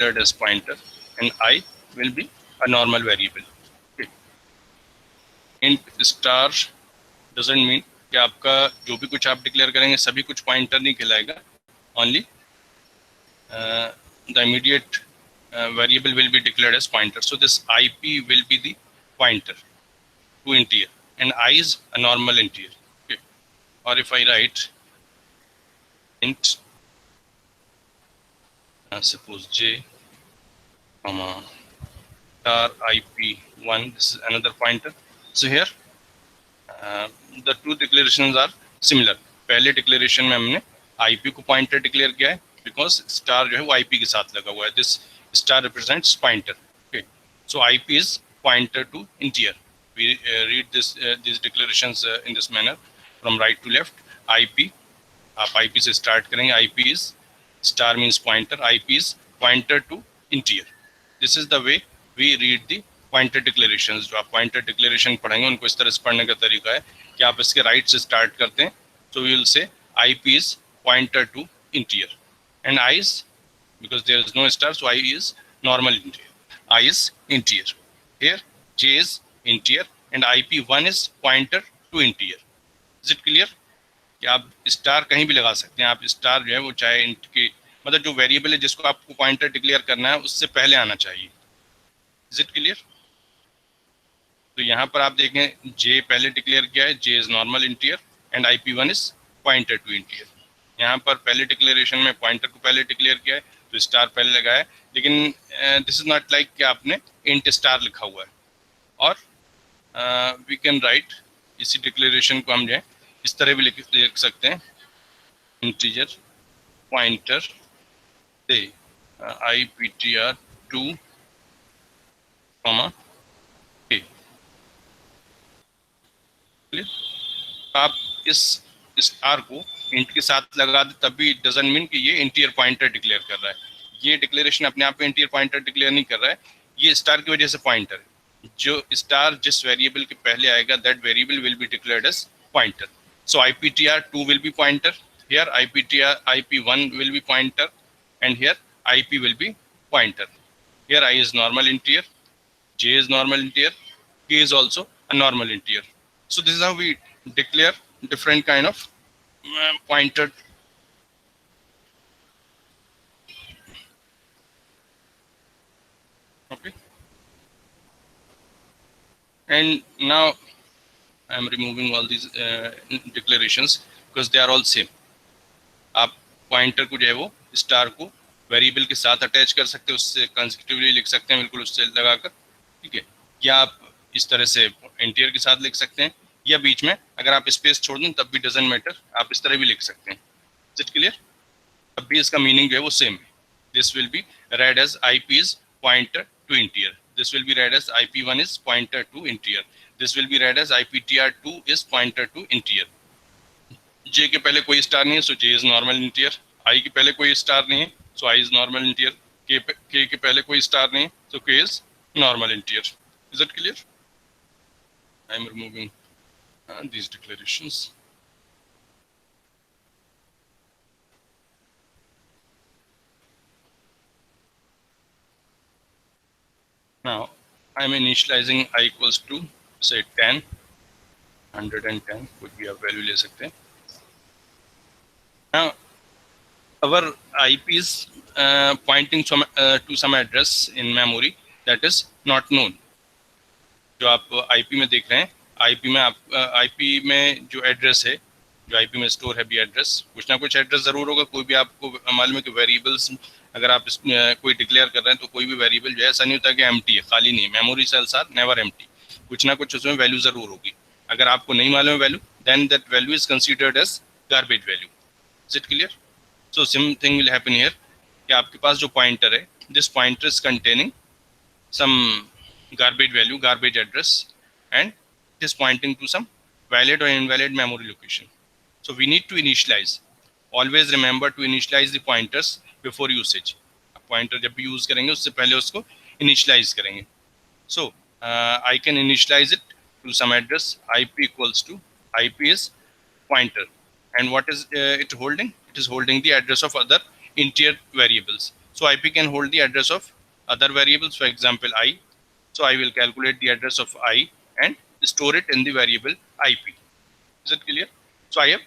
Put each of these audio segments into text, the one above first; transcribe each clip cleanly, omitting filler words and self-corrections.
as pointer and I will be a normal variable. Okay. int star doesn't mean कि आपका जो भी कुछ आप डिक्लेयर करेंगे सभी कुछ पॉइंटर नहीं कहलाएगा. Only the immediate variable will be declared as pointer. So this IP will be the pointer to integer and I is a normal integer. Okay. Or if I write int suppose j comma star IP1, this is another pointer. So here the two declarations are similar. पहले declaration में हमने IP को pointer declare किया है because star जो है वो IP के साथ लगा हुआ है. This star represents pointer. Okay, so IP is pointer to integer. We read these declarations in this manner from right to left. IP, आप IP से start करेंगे. IP is star means pointer. IP is pointer to integer. This is the way we read the pointer declarations. जो आप pointer declaration पढ़ेंगे उनको इस तरह से पढ़ने का तरीका है कि आप इसके राइट से स्टार्ट करते हैं. So we will say IP is pointer to integer and I is, because there is no star, so I is normal integer. I is integer. Here J is integer and IP1 is pointer to integer. Is it clear? कि आप star कहीं भी लगा सकते हैं. आप star जो है वो चाहे इंट के मतलब जो वेरिएबल है जिसको आपको पॉइंटर डिक्लेयर करना है उससे पहले आना चाहिए. Is it clear? तो यहाँ पर आप देखें J पहले डिक्लेयर किया है. J is normal integer and IP1 is pointer to integer. यहाँ पर पहले डिक्लेरेशन में पॉइंटर को पहले डिक्लेयर किया है तो स्टार पहले लगा है. लेकिन दिस इज नॉट लाइक कि आपने इंट स्टार लिखा हुआ है. और वी कैन राइट इसी डिक्लेरेशन को हम जो है इस तरह भी लिख सकते हैं. इंटीजर पॉइंटर से IPTR2 कॉमा आप इस स्टार को इंट के साथ लगा दे तब भी डजंट मीन कि ये इंटीजर पॉइंटर डिक्लेयर कर रहा है. ये डिक्लेरेशन अपने आप में इंटीजर पॉइंटर डिक्लेयर नहीं कर रहा है. ये स्टार की वजह से पॉइंटर है. जो स्टार जिस वेरिएबल के पहले आएगा that variable will be declared as pointer. So IPTR2 will be pointer. Here IP1 will be pointer and here IP will be pointer. Here I is normal integer, J is normal integer, K is also a normal integer. So this is how we declare different kind of pointer. Okay. And now I am removing all these declarations because they are all same. आप pointer को जो है वो star को variable के साथ attach कर सकते हैं, उससे कंसेक्यूटिवली लिख सकते हैं बिल्कुल उससे लगाकर. ठीक है. या आप इस तरह से इंटीजर के साथ लिख सकते हैं या बीच में अगर आप स्पेस छोड़ दें तब भी डजंट मैटर. आप इस तरह भी लिख सकते हैं. Is it clear? तब भी इसका मीनिंग जो है वो सेम है. This will be read as IP is pointer to integer. This will be read as IP1 is pointer to integer. This will be read as IPTR2 is pointer to integer. J के पहले कोई star नहीं है so J is normal integer. I के पहले कोई star नहीं है so I is normal integer. K के पहले कोई स्टार नहीं है सो K is normal integer. Is it clear? I am removing these declarations. Now I am initializing I equals to say 10. 110 कोई भी आप वैल्यू ले सकते हैं. Now our IP is pointing to some address in memory that is not known. जो आप IP में देख रहे हैं IP में आप IP में जो एड्रेस है जो IP में स्टोर है भी एड्रेस कुछ ना कुछ एड्रेस ज़रूर होगा. कोई भी आपको मालूम है कि वेरिएबल्स अगर आप कोई डिक्लेयर कर रहे हैं तो कोई भी वेरिएबल जो है ऐसा नहीं होता कि एम्प्टी है, खाली नहीं है. Memory cells are never empty. कुछ ना कुछ उसमें वैल्यू ज़रूर होगी. अगर आपको नहीं मालूम है value then that value is considered as garbage value. Is it clear? So same thing will happen here कि आपके पास जो पॉइंटर है this pointer is containing some garbage value, garbage address, and it is pointing to some valid or invalid memory location. So we need to initialize. Always remember to initialize the pointers before usage. Pointer जब भी use करेंगे उससे पहले उसको initialize करेंगे. So I can initialize it to some address. IP equals to IP is pointer, and what is it holding? It is holding the address of other integer variables. So IP can hold the address of other variables, for example I. So I will calculate the address of I and store it in the variable IP. Is it clear? So I have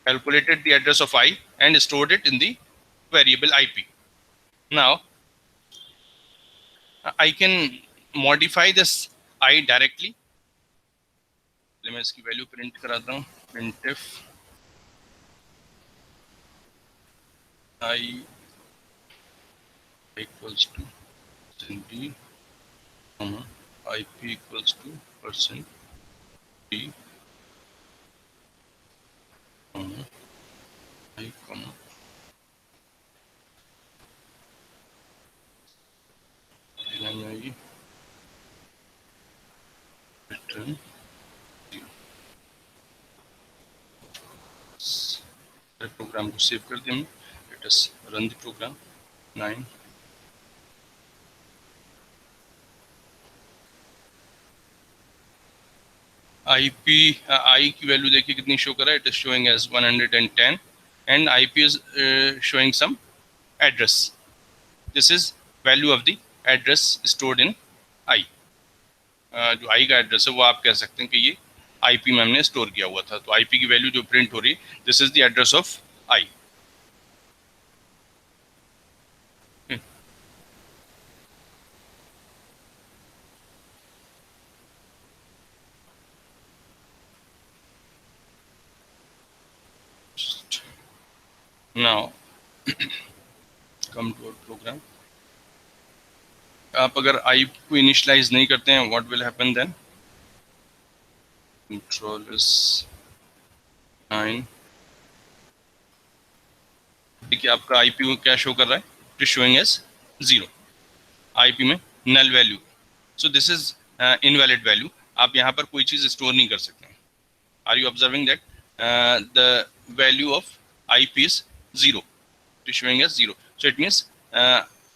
calculated the address of I and stored it in the variable IP. Now I can modify this I directly. मैं इसकी value print कराता हूँ. printf I equals to %d, IP equals to %d, I, I return 0. Programme को save कर दिया. Let us run the program. 9. IP I की value देखिए कितनी शो कर रहा है. It is showing as 110 and IP is showing some address. This is value of the address stored in I. जो I का एड्रेस है वो आप कह सकते हैं कि ये IP में हमने स्टोर किया हुआ था. तो IP की वैल्यू जो प्रिंट हो रही है, this is the address of I. Now come to our program. आप अगर I को इनिशियलाइज नहीं करते हैं, what will happen then? Control is 9. देखिए आपका IP को क्या शो कर रहा है? It is showing as 0. IP में null value. So this is invalid value. आप यहाँ पर कोई चीज स्टोर नहीं कर सकते. Are you observing that the value of IP is 0? It is showing as 0. So it means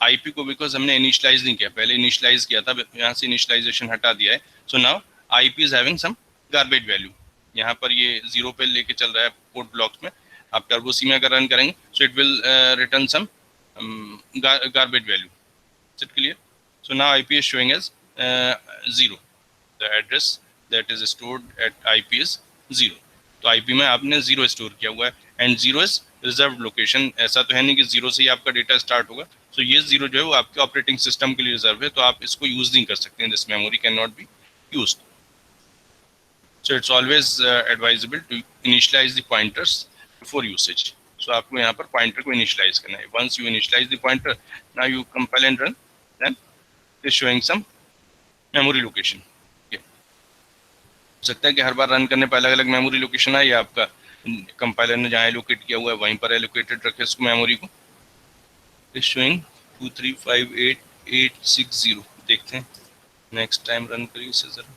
IP को because हमने initialize नहीं किया, पहले initialize किया था, यहाँ से initialization हटा दिया है. So now IP is having some garbage value. यहाँ पर ये 0 पे लेके चल रहा है पोर्ट ब्लॉक्स में. आप टर्बो सी में अगर रन करेंगे, so it will return some garbage value. Is it clear? So now IP is showing as 0. The address that is stored at IP is 0. तो IP में आपने 0 स्टोर किया हुआ है एंड 0 इज रिजर्व लोकेशन. ऐसा तो है नहीं कि 0 से ही आपका डेटा स्टार्ट होगा. सो ये 0 जो है वो आपके ऑपरेटिंग सिस्टम के लिए रिजर्व है, तो आप इसको यूज नहीं कर सकते हैं. This memory can not be used. So it's always advisable to initialise the pointers before usage. सो आपको यहाँ पर पॉइंटर को इनिशियलाइज करना है. Once you initialise the pointer, now you compile and run, then it is showing some memory location. सकता है कि हर बार रन करने पर अलग अलग मेमोरी लोकेशन आए, या आपका कंपाइलर ने जहाँ एलोकेट किया हुआ है वहीं पर एलोकेटेड रखे इसको मेमोरी को. Is showing 2358860. देखते हैं नेक्स्ट टाइम रन करिए इसे जरा.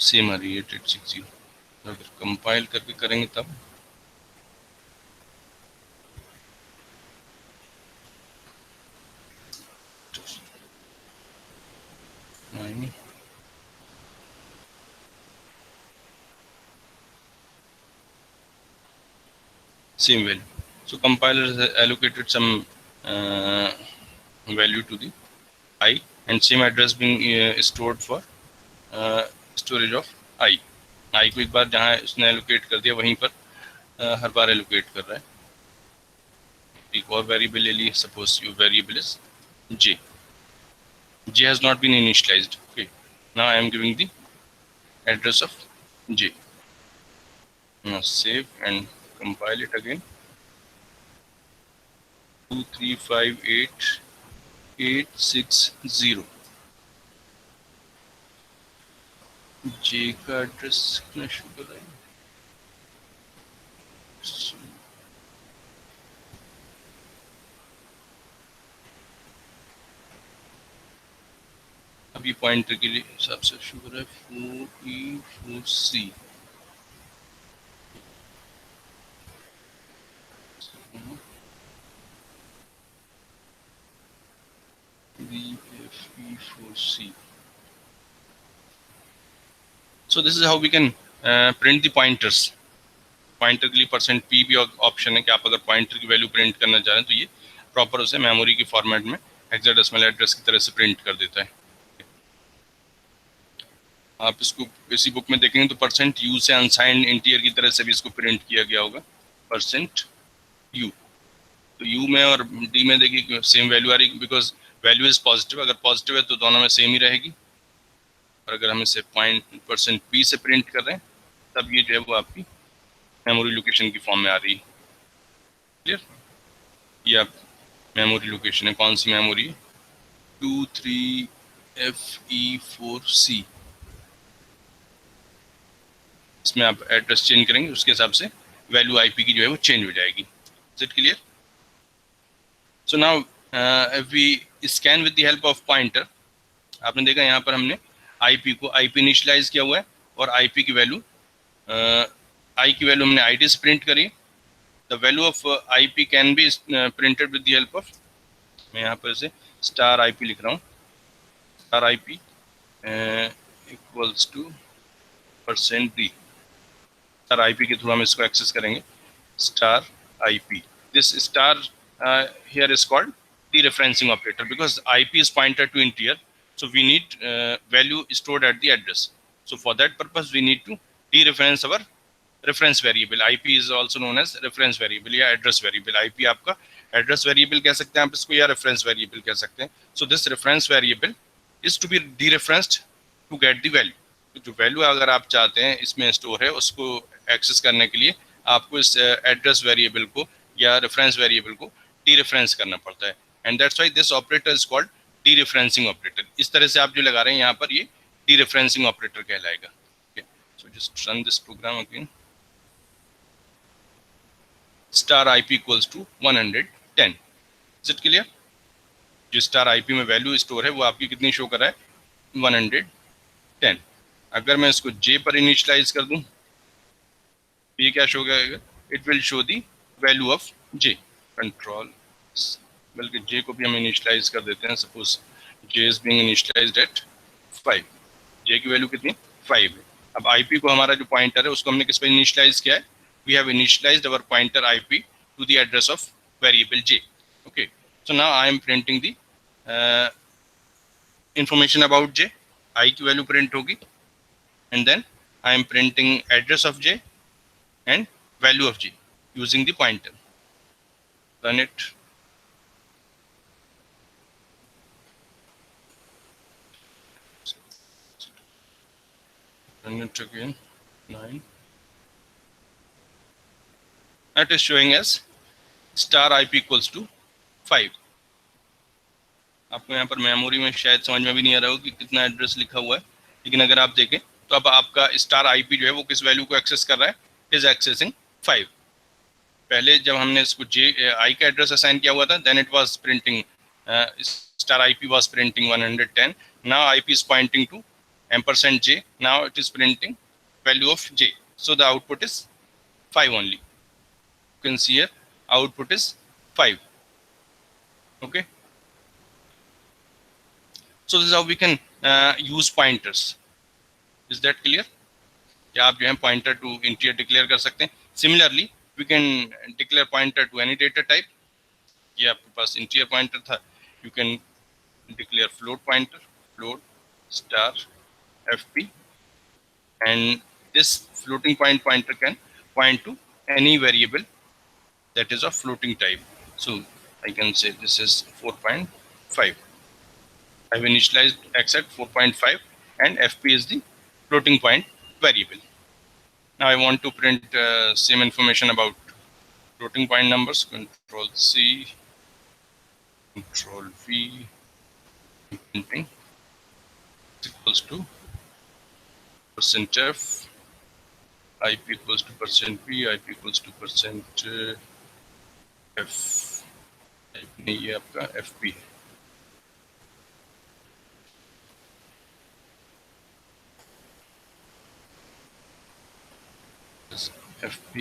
सेम आ रही है 8860. अगर कंपाइल करके करेंगे तब same value. So compiler has allocated some value to the I, and same address being stored for storage of I. I को एक बार जहाँ उसने allocate कर दिया वहीं पर हर बार allocate कर रहा है. एक और variable ले लिए. Suppose your variable is J. J has not been initialized. Okay. Now I am giving the address of J. Now save and compile it again. 2358860. J का एड्रेस कितना शो कर रहा है? अभी पॉइंटर के लिए हिसाब से शो कर रहा है 4E4C. VFE4C. So this is how we can print the pointers. Pointer के लिए परसेंट पी भी ऑप्शन है कि आप अगर पॉइंटर की वैल्यू प्रिंट करना चाह रहे हैं तो ये प्रॉपर उसे मेमोरी की फॉर्मेट में हेक्साडेसिमल एड्रेस की तरह से प्रिंट कर देता है। आप इसको इसी बुक में देखेंगे तो परसेंट यू से अनसाइंड इंटीजर की तरह से भी इसको प्रिंट किया गया होगा, परसेंट यू। तो यू में और डी में देखिए सेम वैल्यू आ रही है बिकॉज वैल्यू इज पॉजिटिव। अगर पॉजिटिव है तो दोनों में सेम ही रहेगी, और अगर हम इसे परसेंट पी से प्रिंट कर रहे हैं तब ये जो है वो आपकी मेमोरी लोकेशन की फॉर्म में आ रही है। क्लियर? ये आप मेमोरी लोकेशन है, कौन सी मेमोरी है, 23FE4C। इसमें आप एड्रेस चेंज करेंगे उसके हिसाब से वैल्यू आईपी की जो है वो चेंज हो जाएगी। Is it clear? So now if we scan with the help of pointer, आपने देखा यहाँ पर हमने आईपी को आईपी इनिशियलाइज किया हुआ है और आईपी की वैल्यू आई की वैल्यू हमने आईडी से प्रिंट करी। The value of IP can be printed with the help of, मैं यहाँ पर इसे स्टार आईपी लिख रहा हूँ, star IP equals two percent D. Star IP के थ्रू हम इसको एक्सेस करेंगे। Star IP, this star here is called dereferencing operator because IP is pointer to integer, so we need value stored at the address. So for that purpose we need to dereference our reference variable. IP is also known as reference variable या address variable. IP आपका address variable कह सकते हैं आप इसको, या reference variable कह सकते हैं. So this reference variable is to be dereferenced to get the value. जो वैल्यू अगर आप चाहते हैं इसमें स्टोर है उसको एक्सेस करने के लिए आपको इस एड्रेस वेरिएबल को या रेफरेंस वेरिएबल को डीरेफरेंस करना पड़ता है, and that's why this operator is called dereferencing operator. इस तरह से आप जो लगा रहे हैं यहाँ पर ये डीरेफरेंसिंग ऑपरेटर कहलाएगा। So just run this program again. Star IP equals to 110। Is it clear? जो स्टार आईपी में वैल्यू स्टोर है वो आपकी कितनी शो कर रहा है, 110। अगर मैं इसको जे पर इनिशियलाइज कर दूं ये क्या शो करेगा, it will show the value of J. Control, बल्कि जे को भी हम इनिशियलाइज कर देते हैं। Suppose J is being initialized at 5, J की वैल्यू कितनी 5 है। अब आईपी को हमारा जो पॉइंटर है उसको हमने किस पे इनिशियलाइज किया है, we have initialised our pointer IP to the address of variable J. Okay, so now I am printing the information about J. आई की वैल्यू प्रिंट होगी and then I am printing address of j and value of j using the pointer. Run it. Run it again. 9. That is showing as star IP equals to 5. आपको यहाँ पर memory में शायद समझ में भी नहीं आ रहा हो कि कितना एड्रेस लिखा हुआ है, लेकिन अगर आप देखें तो अब आपका स्टार आईपी जो है वो किस वैल्यू को एक्सेस कर रहा है, इज एक्सेसिंग 5। पहले जब हमने इसको जे आई का एड्रेस असाइन किया हुआ था then it was printing star IP was printing 110। Now IP is pointing to ampersand J, now it is printing value of J, so the output is 5 only. You can see here output is 5। Okay, so this is how we can use pointers. Is that clear? क्या आप जो है pointer to integer declare कर सकते हैं। Similarly, we can declare pointer to any data type. ये आपके पास integer pointer था, you can declare float pointer, float star fp, and this floating point pointer can point to any variable that is of floating type. So I can say this is 4.5. I've initialized x at 4.5 and fp is the floating point variable. Now I want to print same information about floating point numbers. Control C, Control V, printing equals to %f, IP equals to %p, IP equals to %f, ये आपका fp है। fp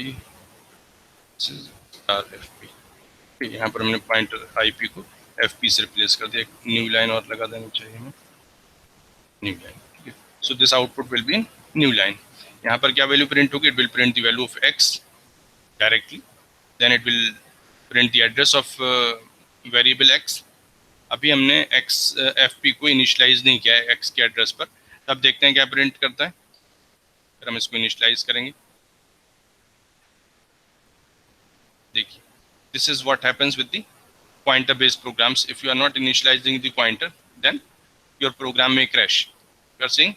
star fp। यहाँ पर हमने pointer IP को fp से replace कर दिया, एक न्यू लाइन और लगा देना चाहिए हमें, न्यू लाइन। ठीक है, so this output will be in new line. यहाँ पर क्या वैल्यू प्रिंट होगी, it will print the value of x directly. Then it will print the address of variable x. अभी हमने x fp को initialise नहीं किया है x के एड्रेस पर, तब देखते हैं क्या प्रिंट करता है। फिर हम इसको इनिशियलाइज करेंगे। देखिए, this is what happens with the pointer based programs. If you are not initializing the pointer, then your program may crash. You are seeing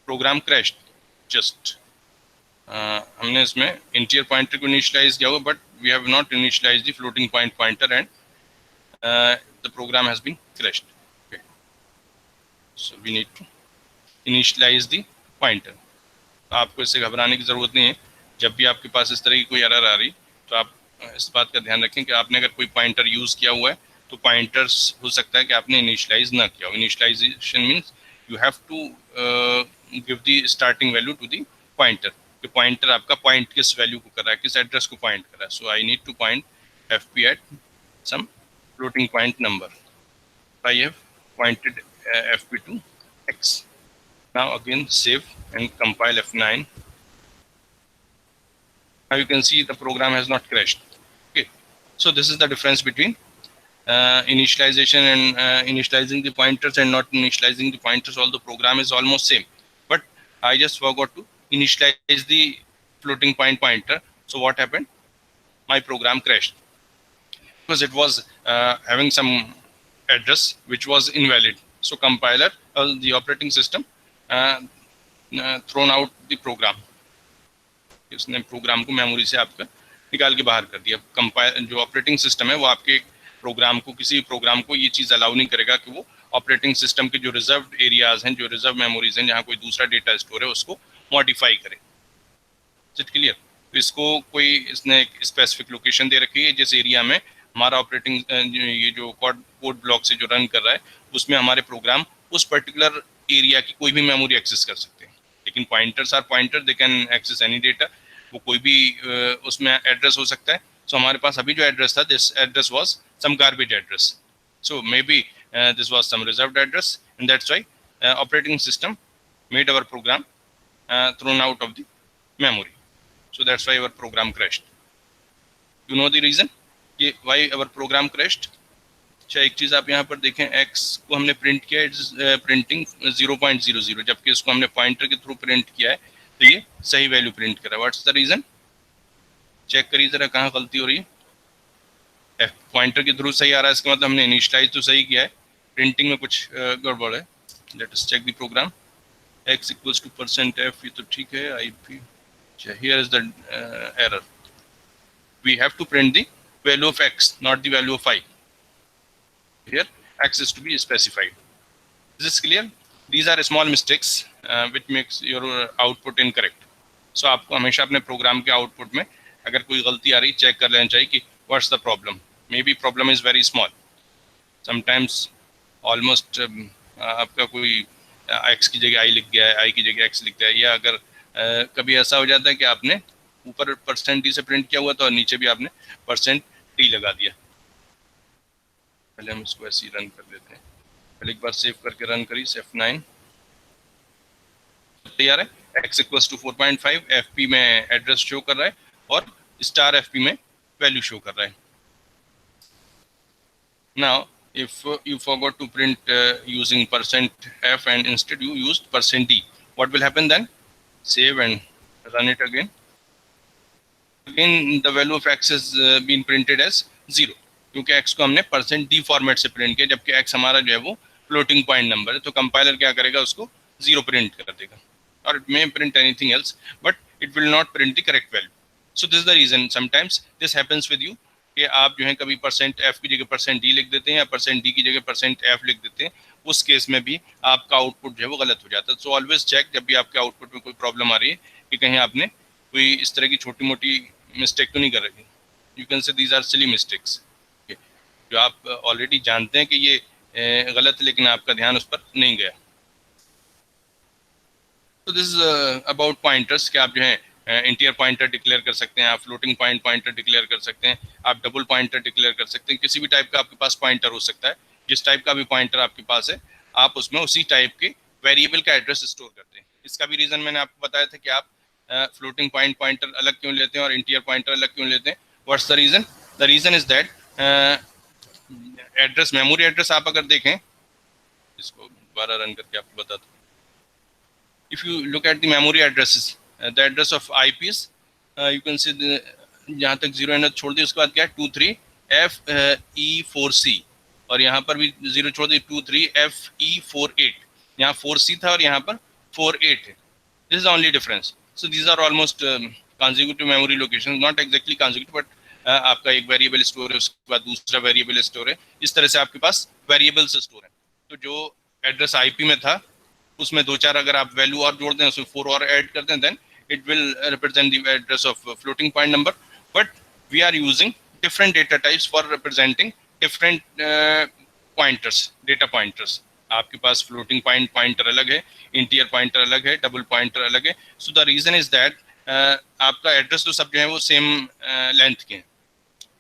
program crashed just हमने इसमें इंटीरियर पॉइंटर को इनिशियलाइज किया हुआ, but we have not initialize the floating point pointer and the program has been crashed. Okay, so we need to initialise the pointer. आपको इससे घबराने की ज़रूरत नहीं है। जब भी आपके पास इस तरह की कोई एरर आ रही तो आप इस बात का ध्यान रखें कि आपने अगर कोई पॉइंटर यूज़ किया हुआ है तो पॉइंटर्स हो सकता है कि आपने इनिशियलाइज ना किया हो। Initialization means you have to give the starting value to the pointer, कि पॉइंटर आपका पॉइंट किस वैल्यू को कर रहा है, किस एड्रेस को पॉइंट कर रहा है। So I need to point fp at some floating point number. I have pointed fp to x. Now again save and compile F9. Now you can see the program has not crashed. Okay, so this is the difference between initialization and initializing the pointers and not initializing the pointers. Although program is almost same, but I just forgot to initialize the floating point pointer. So what happened? My program crashed because it was having some address which was invalid. So compiler, the operating system, thrown out the program. इसने programme को memory से आपका निकाल के बाहर कर दिया। Compile जो ऑपरेटिंग सिस्टम है वो आपके प्रोग्राम को, किसी प्रोग्राम को ये चीज़ अलाउ नहीं करेगा कि वो ऑपरेटिंग सिस्टम के जो रिजर्व एरियाज हैं, जो रिजर्व मेमोरीज हैं, जहाँ कोई दूसरा डेटा स्टोर है, उसको मॉडिफाई करे। Is it clear? तो इसको कोई इसने एक स्पेसिफिक लोकेशन दे रखी है, जिस एरिया में हमारा ऑपरेटिंग ये जो कोड ब्लॉक से जो रन कर रहा है उसमें हमारे प्रोग्राम उस पर्टिकुलर एरिया की कोई भी मेमोरी एक्सेस कर सकते हैं। लेकिन pointers are pointer, they can access any data. वो कोई भी उसमें एड्रेस हो सकता है। सो हमारे पास अभी जो एड्रेस था, this address was some garbage address, so may be this was some reserved address, and that's why operating system made our program thrown out of the memory. So that's why our program crashed. You know the reason कि why our program crashed? अच्छा, एक चीज आप यहाँ पर देखें, x को हमने प्रिंट किया, इट्स प्रिंटिंग 0.00, जबकि इसको हमने पॉइंटर के थ्रू प्रिंट किया है तो ये सही वैल्यू प्रिंट कर रहा है। What's the reason? चेक करिए जरा कहाँ गलती हो रही है। पॉइंटर के थ्रू सही आ रहा है, इसका मतलब हमने इनिशियलाइज तो सही किया है, प्रिंटिंग में कुछ गड़बड़ है। Let us check the program. x equals to %f, ये तो ठीक है। ip, here is the error. We have to print the value of x, not the value of y. Here x is to be specified. Is this clear? These are small mistakes which makes your output incorrect. So आपको हमेशा अपने programme के output में अगर कोई गलती आ रही check कर लेना चाहिए कि what's the problem. Maybe problem is very small. Sometimes almost आपका कोई x की जगह i लिख गया है, i की जगह x लिख गया है, या अगर कभी ऐसा हो जाता है कि आपने ऊपर %d से प्रिंट किया हुआ था और नीचे भी आपने %t लगा दिया। पहले हम इसको ऐसे ही रन कर देते हैं। पहले एक बार सेव करके रन करिए। F9 तैयार है। x इक्वल्स टू 4.5, fp में एड्रेस शो कर रहा है और स्टार fp में वैल्यू शो कर रहा है। Now if you forgot to print using %f and instead you used %d, what will happen then? Save and run it again. Again the value of x is been printed as 0, क्योंकि x को हमने %d format से print किया, जबकि x हमारा जो है वो फ्लोटिंग पॉइंट नंबर है। तो कंपाइलर क्या करेगा, उसको 0 प्रिंट कर देगा, और it may print anything else but it will not print the correct value. So this the reason sometimes this happens with you कि आप जो है कभी %f की जगह %d लिख देते हैं या %d की जगह %f लिख देते हैं। उस केस में भी आपका आउटपुट जो है वो गलत हो जाता है। सो ऑलवेज चेक, जब भी आपके आउटपुट में कोई प्रॉब्लम आ रही है, कि कहीं आपने कोई इस तरह की छोटी मोटी मिस्टेक तो नहीं कर रही। You can say these are silly mistakes, जो आप ऑलरेडी जानते हैं कि ये गलत, लेकिन आपका ध्यान उस पर नहीं गया। तो दिस इज अबाउट पॉइंटर्स, कि आप जो है इंटीरियर पॉइंटर डिक्लेयर कर सकते हैं, आप फ्लोटिंग पॉइंट पॉइंटर डिक्लेयर कर सकते हैं, आप डबल पॉइंटर डिक्लेयर कर सकते हैं। किसी भी टाइप का आपके पास पॉइंटर हो सकता है। जिस टाइप का भी पॉइंटर आपके पास है, आप उसमें उसी टाइप के वेरिएबल का एड्रेस स्टोर करते हैं। इसका भी रीजन मैंने आपको बताया था कि आप फ्लोटिंग पॉइंट पॉइंटर अलग क्यों लेते हैं और इंटीरियर पॉइंटर अलग क्यों लेते हैं? What's the reason is that address, memory address आप अगर देखें, इसको दोबारा रन करके आपको बताता हूँ. If you look at the memory addresses, the address of IPs, you can see the, जहाँ तक जीरो एंड छोड़ दी उसके बाद क्या है 23FE4C, और यहाँ पर भी जीरो छोड़ दी 23FE48. यहाँ 4C था और यहाँ पर 48 है. This is the only difference. So these are almost consecutive memory locations, not exactly consecutive, but आपका एक वेरिएबल स्टोर है, उसके बाद दूसरा वेरिएबल स्टोर है. इस तरह से आपके पास वेरिएबल्स स्टोर है. तो जो एड्रेस आईपी में था उसमें दो चार अगर आप वैल्यू और जोड़ दें, उसमें 4 और ऐड कर दें, then it will represent the address of floating point number. But we are using different data types for representing different pointers, data pointers. आपके पास फ्लोटिंग पॉइंट पॉइंटर अलग है, इंटीरियर पॉइंटर अलग है, डबल पॉइंटर अलग है. So the reason is that आपका address तो सब जो है वो सेम लेंथ के हैं.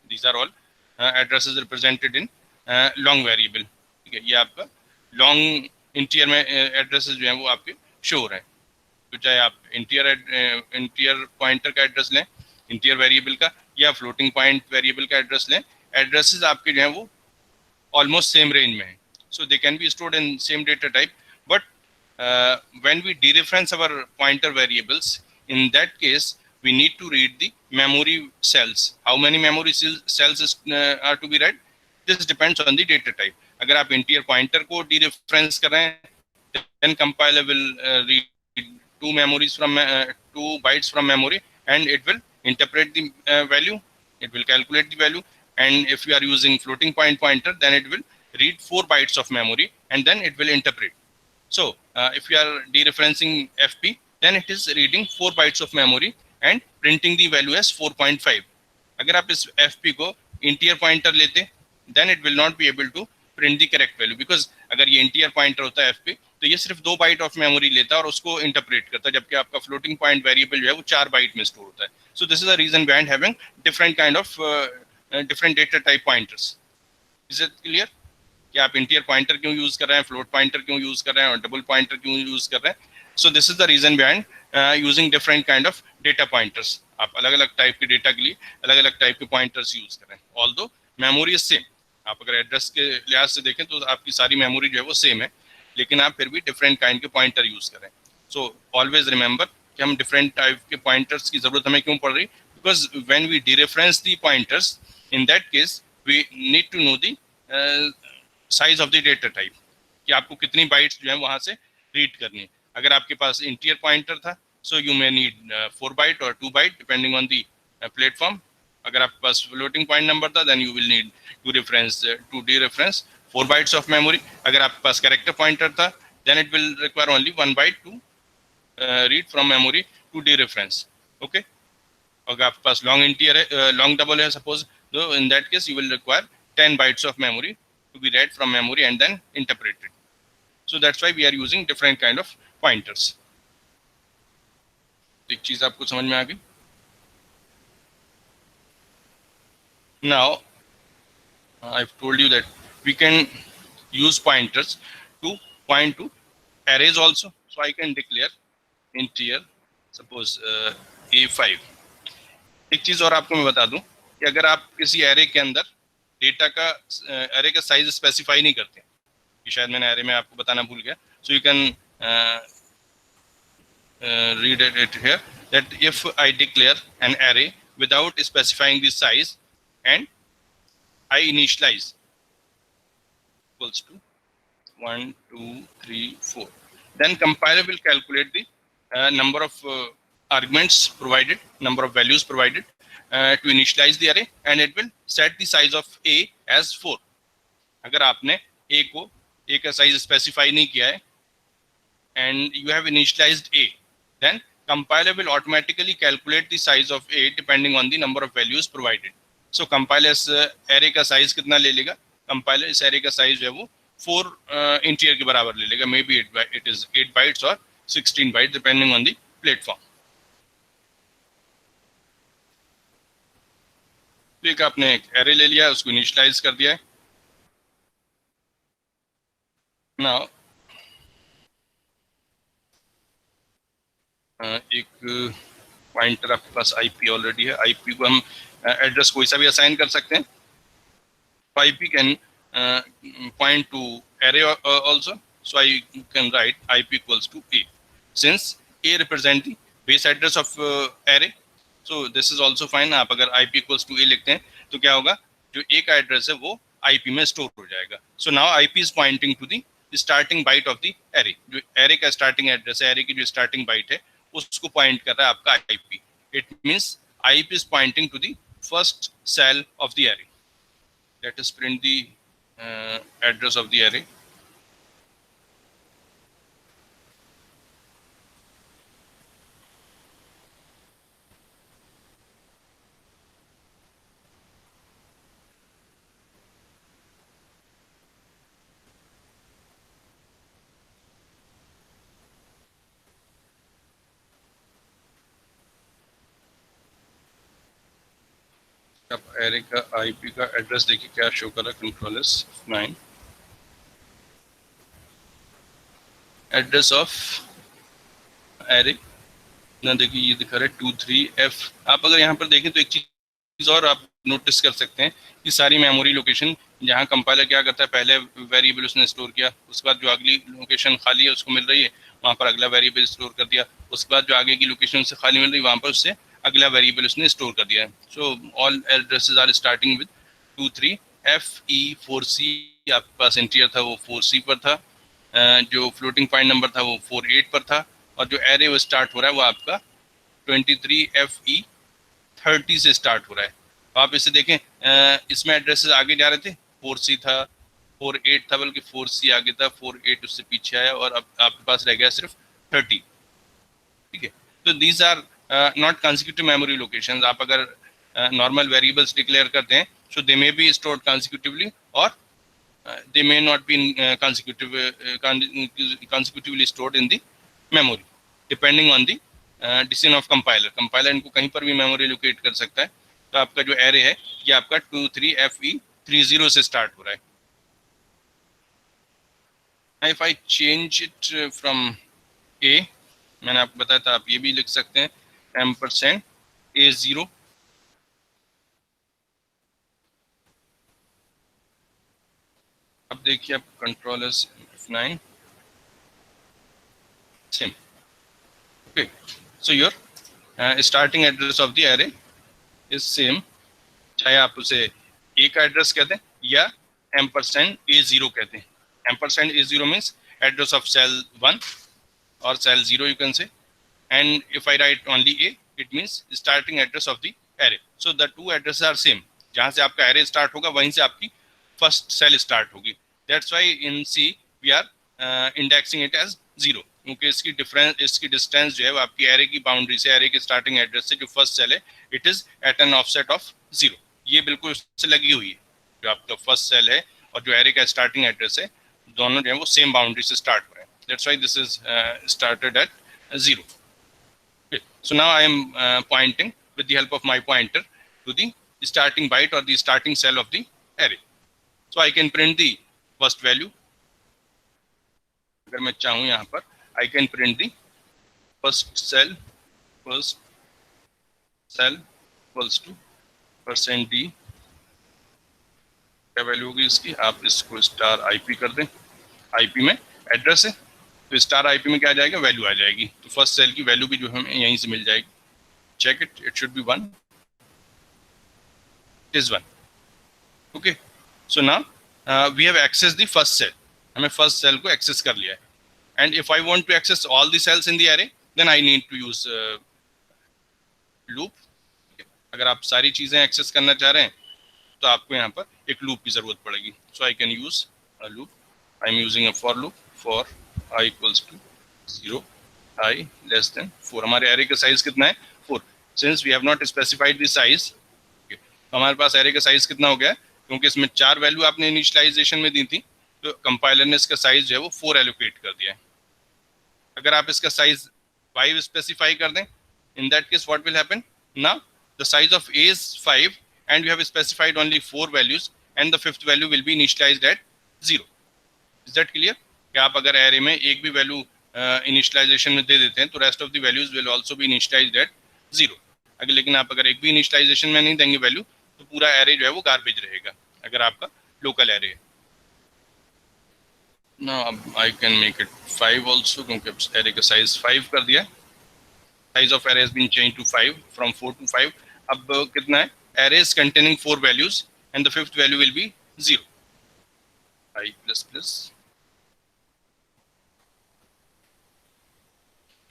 These are all addresses represented in long variable. ठीक है, ये आपका लॉन्ग इंटीरियर में एड्रेसेस जो हैं वो आपके शो हो रहे हैं. तो चाहे आप इंटीरियर पॉइंटर का एड्रेस लें, इंटीरियर वेरिएबल का, या फ्लोटिंग पॉइंट वेरिएबल का एड्रेस लें, एड्रेसेस आपके जो हैं वो ऑलमोस्ट सेम रेंज में हैं. So they can be stored in same data type. But when we dereference our pointer variables, in that case we need to read the memory cells. How many memory cells are to be read? This depends on the data type. अगर आप integer pointer को dereference कर रहे हैं, then compiler will read two bytes from memory, and it will interpret the value, it will calculate the value. And if you are using floating point pointer, then it will read 4 bytes of memory and then it will interpret. So if you are dereferencing FP, then it is reading 4 bytes of memory and printing the value as 4.5. अगर आप इस FP को interior pointer लेते, then it will not be able to print the correct value, because अगर ये interior pointer होता है FP, तो ये सिर्फ 2 बाइट ऑफ मेमोरी लेता है और उसको इंटरप्रेट करता है, जबकि आपका फ्लोटिंग पॉइंट वेरिएबल जो है वो 4 बाइट में स्टोर होता है. So this is the reason behind having different kind of different data type pointers. Is it clear कि आप इंटीरियर पॉइंटर क्यों यूज कर रहे हैं, फ्लोट पॉइंटर क्यों यूज कर रहे हैं और डबल पॉइंटर क्यों यूज कर रहे हैं? So this is the reason behind using different kind of data pointers. आप अलग अलग टाइप के डेटा के लिए अलग अलग टाइप के पॉइंटर्स यूज कर रहे हैं. ऑल्दो मेमोरी इज सेम, आप अगर एड्रेस के लिहाज से देखें तो आपकी सारी मेमोरी जो है वो सेम है, लेकिन आप फिर भी डिफरेंट काइंड के पॉइंटर यूज करें. सो ऑलवेज रिमेंबर कि हम डिफरेंट टाइप के पॉइंटर्स की जरूरत हमें क्यों पड़ रही, because when we dereference the pointers, in that case we need to know the size of the data type, कि आपको कितनी बाइट्स जो है वहां से रीड करनी है. अगर आपके पास इंटीरियर पॉइंटर था, so you may need 4 byte और 2 byte depending on the platform. अगर आपके पास फ्लोटिंग पॉइंट नंबर था, then you will need to dereference 4 bytes of memory. अगर आपके पास कैरेक्टर पॉइंटर था, then it will require only 1 byte to read from memory to dereference. Okay. अगर आपके पास लॉन्ग इंटीरियर है, लॉन्ग डबल है suppose, so in that case you will require 10 bytes of memory to be read from memory and then interpreted. So that's why we are using different kind of pointers. एक चीज आपको समझ में आ गई? Now I've told you that we can use pointers to point to arrays also. So I can declare integer, suppose A5. एक चीज और आपको मैं बता दूं कि अगर आप किसी एरे के अंदर डेटा का एरे का साइज स्पेसिफाई नहीं करते, कि शायद मैंने एरे में आपको बताना भूल गया, सो you can read it here, that if I declare an array without specifying the size and I initialize equals to 1, 2, 3, 4, then compiler will calculate the number of arguments provided, number of values provided to initialize the array, and it will set the size of A as 4. अगर आपने A को A का size specify नहीं किया है and you have initialized A, then compiler will automatically calculate the size of A depending on the number of values provided. So compiler इस array का size कितना ले लेगा? Compiler इस array का size जो है वो 4 इंटीरियर के बराबर ले लेगा. Maybe it is 8 bytes or 16 bytes depending on the platform. तो एक आपने एक array ले लिया, उसको initialize कर दिया है. Now एक पॉइंटर आपके पास आईपी ऑलरेडी है, आईपी को हम एड्रेस कोई सा भी असाइन कर सकते हैं. IP can point to array also. So I can write IP equals to A. Since A represent the base address of array, so this is also fine. आप अगर IP equals to A लिखते हैं तो क्या होगा, जो A का address है वो IP में स्टोर हो जाएगा. So now IP is pointing to the starting byte of the array. जो array का starting एड्रेस है, array की जो starting byte है उसको पॉइंट कर रहा है आपका IP. It means IP is pointing to the first cell of the array. Let us print the address of the array. अब एरे का आईपी का एड्रेस देखिए क्या शो कर रहा है, control S 9. Address of array ना देखिए ये दिखा रहा है 23F. आप अगर यहाँ पर देखें तो एक चीज और आप नोटिस कर सकते हैं कि सारी मेमोरी लोकेशन जहाँ कंपाइलर क्या करता है, पहले वेरिएबल उसने स्टोर किया, उसके बाद जो अगली लोकेशन खाली है उसको मिल रही है वहाँ पर अगला वेरिएबल स्टोर कर दिया, उसके बाद जो आगे की लोकेशन उससे खाली मिल रही है वहाँ पर उससे अगला वेरिएबल उसने स्टोर कर दिया है. So all addresses are starting with 23FE4C. आपके पास इंटीजर था वो 4C पर था, जो फ्लोटिंग पॉइंट नंबर था वो 48 पर था, और जो एरे वो स्टार्ट हो रहा है वो आपका 23FE30 से स्टार्ट हो रहा है. आप इसे देखें, इसमें एड्रेसेस आगे जा रहे थे, 4C था, 48 था, बल्कि 4C आगे था, 48 उससे पीछे आया, और अब आपके पास रह गया सिर्फ 30. ठीक है, तो these are not consecutive memory locations. आप अगर नॉर्मल वेरिएबल्स डिक्लेयर करते हैं so they may be stored consecutively और they may not be consecutively stored in the memory depending on the decision of compiler. Compiler इनको कहीं पर भी memory locate कर सकता है. तो आपका जो एरे है ये आपका 23FE30 से स्टार्ट हो रहा है. If I change it from A, मैंने आपको बताया था आप ये भी लिख सकते हैं %A0. अब देखिए आप control S F9 same. Okay, so your starting address of the array is same, चाहे आप उसे ए का एड्रेस कहते हैं या %A0 कहते हैं. %A0 means address of cell 1 और cell 0 you can say, and if I write only A it means starting address of the array. So the two addresses are same. जहाँ से आपका array start होगा वहीं से आपकी first cell start होगी. That's why in C we are indexing it as 0, क्योंकि इसकी डिस्टेंस जो है वो आपकी array की बाउंड्री से, array के स्टार्टिंग एड्रेस से जो फर्स्ट सेल है it is at an offset of 0. ये बिल्कुल उससे लगी हुई है. जो आपका फर्स्ट सेल है और जो array का स्टार्टिंग एड्रेस है दोनों जो है वो सेम बाउंड्री से स्टार्ट हो रहे हैं. That's why this is started at 0. Okay. So now I am pointing with the help of my pointer to the starting byte or the starting cell of the array. So I can print the first value. अगर मैं चाहूँ यहाँ पर I can print the first cell equals to %d. क्या value होगी इसकी, आप इसको *IP कर दें. IP में एड्रेस है तो *IP में क्या आ जाएगा, वैल्यू आ जाएगी. तो फर्स्ट सेल की वैल्यू भी जो हमें यहीं से मिल जाएगी. Check it, it should be 1. It is 1. Okay, so now we have access the first cell. हमें फर्स्ट सेल को एक्सेस कर लिया है. And if I want to access all the cells in the array then I need to use loop. अगर आप सारी चीजें access करना चाह रहे हैं तो आपको यहाँ पर एक लूप की जरूरत पड़ेगी. So I can use a loop. I am using a for loop for I equals to 0, I less than 4. हमारे एरे का साइज कितना है, 4. Since we have not specified the size, okay, तो हमारे पास एरे का साइज कितना हो गया है, क्योंकि इसमें 4 वैल्यू आपने इनिशियलाइजेशन में दी थी तो कंपाइलर ने इसका साइज जो है वो 4 एलोकेट कर दिया है. अगर आप इसका साइज 5 स्पेसिफाई कर दें, in that case what will happen, now the size of A is 5 and you have specified only 4 values and the 5th value will be initialized at 0. Is that clear? कि आप अगर array में एक भी value initialisation में दे देते हैं तो rest of the values will also be initialized at 0। अगर लेकिन आप अगर एक भी इनिशियलाइजेशन में नहीं देंगे वैल्यू तो पूरा एरे जो है वो गार्बेज रहेगा अगर आपका लोकल एरे है। Now I can make it 5 also, क्योंकि अब एरे का साइज 5 कर दिया। Size of array has been change to 5 from 4 to 5। अब कितना है, arrays containing 4 values and the fifth value will be 0। I plus plus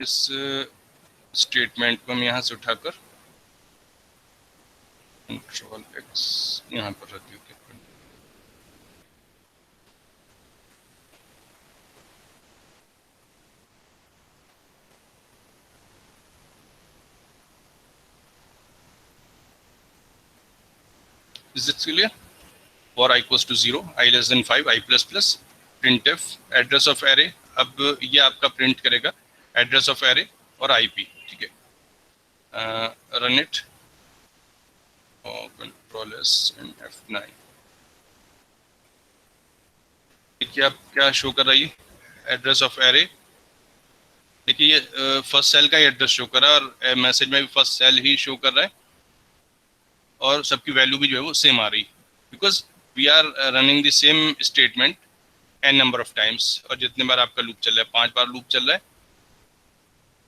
इस स्टेटमेंट को हम यहाँ से उठाकर कंट्रोल एक्स यहाँ पर रख देते हैं। Is it clear? For I equals to 0, I less than 5, I plus plus, printf address of array। अब ये आपका प्रिंट करेगा एड्रेस ऑफ एरे और आईपी, ठीक है। रन इट और कंट्रोल एस एंड F9। देखिए आप क्या शो कर रही है, एड्रेस ऑफ एरे। देखिए ये फर्स्ट सेल का ही एड्रेस शो कर रहा है और मैसेज में भी फर्स्ट सेल ही शो कर रहा है और सबकी वैल्यू भी जो है वो सेम आ रही, because we are running the same statement N number of times. और जितने बार आपका लूप चल रहा है, 5 बार लूप चल रहा है,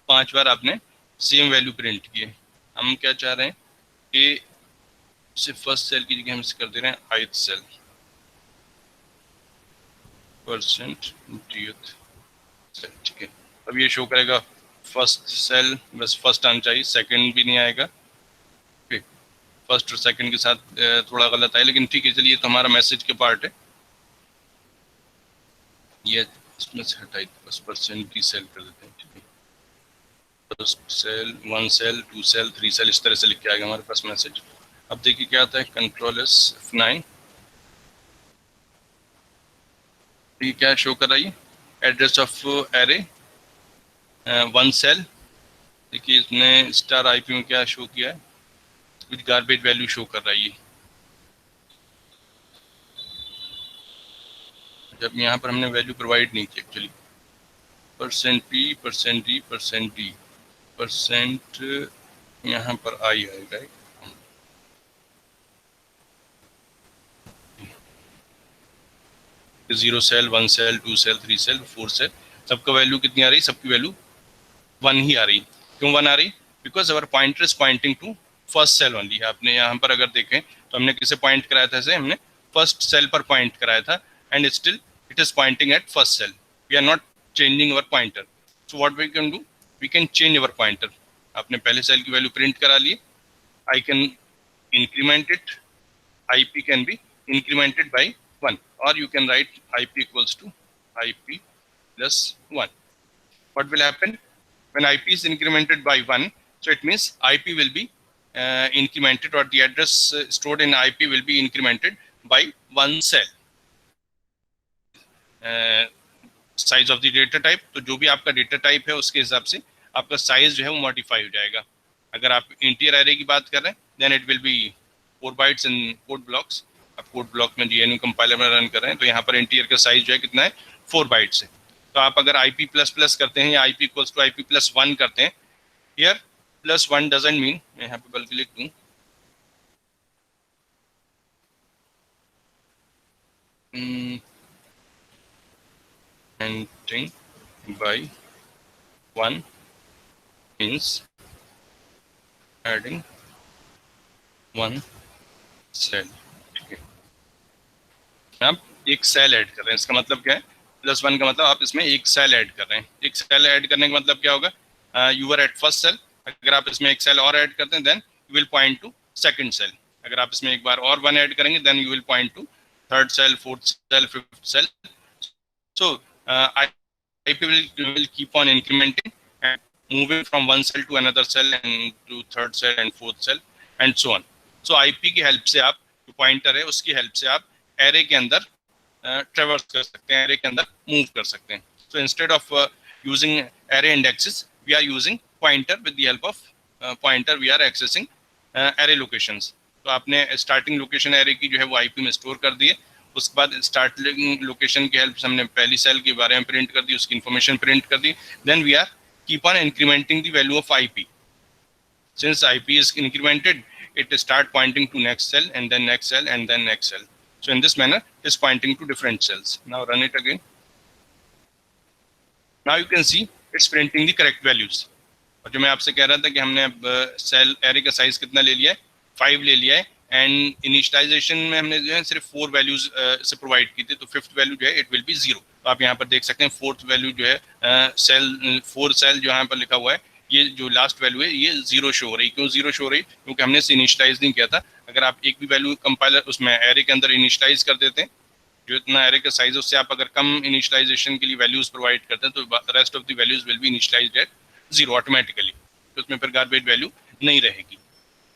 5 बार आपने सेम वैल्यू प्रिंट की है। हम क्या चाह रहे हैं कि सिर्फ फर्स्ट सेल की जगह हम इसे कर दे रहे हैं ith cell, percent dth cell, ठीक है। अब ये शो करेगा फर्स्ट सेल, बस फर्स्ट आना चाहिए, सेकंड भी नहीं आएगा। फर्स्ट और सेकंड के साथ थोड़ा गलत है, लेकिन ठीक है, चलिए तो हमारा मैसेज के पार्ट है। ये इसमें से हटाई बस परसेंट की सेल कर देते हैं, ठीक है। First cell, 1 cell, 2 cell, 3 cell, इस तरह से लिख के आएगा हमारे पास मैसेज। अब देखिए क्या आता है, कंट्रोल एस F9। ये क्या शो कर रही है, एड्रेस ऑफ एरे 1 सेल। देखिए इसने स्टार आईपी में क्या शो किया है, कुछ गार्बेज वैल्यू शो कर रही है। जब यहाँ पर हमने वैल्यू प्रोवाइड नहीं की actually, percent P, percent D, percent D, percent यहाँ पर आई आएगा, 0 cell, 1 cell, 2 cell, 3 cell, 4 cell, सबका वैल्यू कितनी आ रही, सबकी वैल्यू 1 ही आ रही। क्यों 1 आ रही, because our pointer is pointing to first cell only. आपने यहाँ पर अगर देखें तो हमने किसे पॉइंट कराया था, ऐसे हमने फर्स्ट सेल पर पॉइंट कराया था and still it is pointing at first cell. We are not changing our pointer. So what we can do, we can change our pointer. आपने पहले सेल की वैल्यू प्रिंट करा ली, I can increment it, IP can be incremented by 1, or you can write IP equals to IP plus 1. What will happen when IP is incremented by 1? So it means IP will be incremented, or the address stored in IP will be incremented by 1 cell. Size of the data type, तो जो भी आपका data type है उसके हिसाब से आपका size जो है वो मॉडिफाई हो जाएगा। अगर आप इंटीजर एरे की बात कर रहे हैं, then it will be 4 bytes in code blocks. आप कोड ब्लॉक में GNU कंपाइलर में रन कर रहे हैं तो यहाँ पर इंटीजर का साइज जो है कितना है, 4 बाइट्स है। तो आप अगर IP प्लस प्लस करते हैं या IP equals to IP plus 1 करते हैं, हियर प्लस 1 डजंट मीन, मैं यहाँ पे बल्कि लिख दूँ entering by 1 means adding 1 cell, ठीक है। आप एक सेल ऐड कर रहे हैं, इसका मतलब क्या है, प्लस 1 का मतलब आप इसमें एक सेल ऐड कर रहे हैं। एक सेल ऐड करने का मतलब क्या होगा, you are at first cell, अगर आप इसमें एक सेल और ऐड करते हैं then you will point to second cell. अगर आप इसमें एक बार और 1 ऐड करेंगे then you will point to third cell, fourth cell, fifth cell. So IP will keep on incrementing and moving from one cell to another cell and to third cell and fourth cell and so on. So IP की help से आप, जो pointer है उसकी help से आप array के अंदर ट्रेवर्स कर सकते हैं, एरे के अंदर मूव कर सकते हैं। So instead of using array indexes, we are using pointer. With the help of pointer we are accessing array locations. तो आपने स्टार्टिंग लोकेशन एरे की जो है वो IP में स्टोर कर दी है। उसके बाद स्टार्टिंग लोकेशन की हेल्प से हमने पहली सेल के बारे में प्रिंट कर दी, उसकी इन्फॉर्मेशन प्रिंट कर दी। Then we are keep on incrementing the value of IP। Since IP is incremented, it start pointing to next cell and then next cell and then next cell. So in this manner, it's pointing to different cells. Now run it again. Now you can see it's printing the correct values. और जो मैं आपसे कह रहा था कि हमने अब सेल एरे का साइज कितना ले लिया है, 5 ले लिया है, एंड इनिशियलाइजेशन में हमने जो है सिर्फ 4 वैल्यूज से प्रोवाइड की थी, तो फिफ्थ वैल्यू जो है इट विल बी 0. तो आप यहाँ पर देख सकते हैं फोर्थ वैल्यू जो है सेल 4 सेल जो यहाँ पर लिखा हुआ है, ये जो लास्ट वैल्यू है ये 0 शो हो रही. क्यों 0 शो हो रही? क्योंकि हमने इसे इनिशियलाइज नहीं किया था. अगर आप एक भी वैल्यू कंपाइलर उसमें एरे के अंदर इनिशियलाइज कर देते हैं, जो इतना एरे का साइज है उससे आप अगर कम इनिशियलाइजेशन के लिए वैल्यूज प्रोवाइड करते हैं, तो rest of the values will be initialized at 0 automatically. तो उसमें फिर गार्बेज वैल्यू नहीं रहेगी.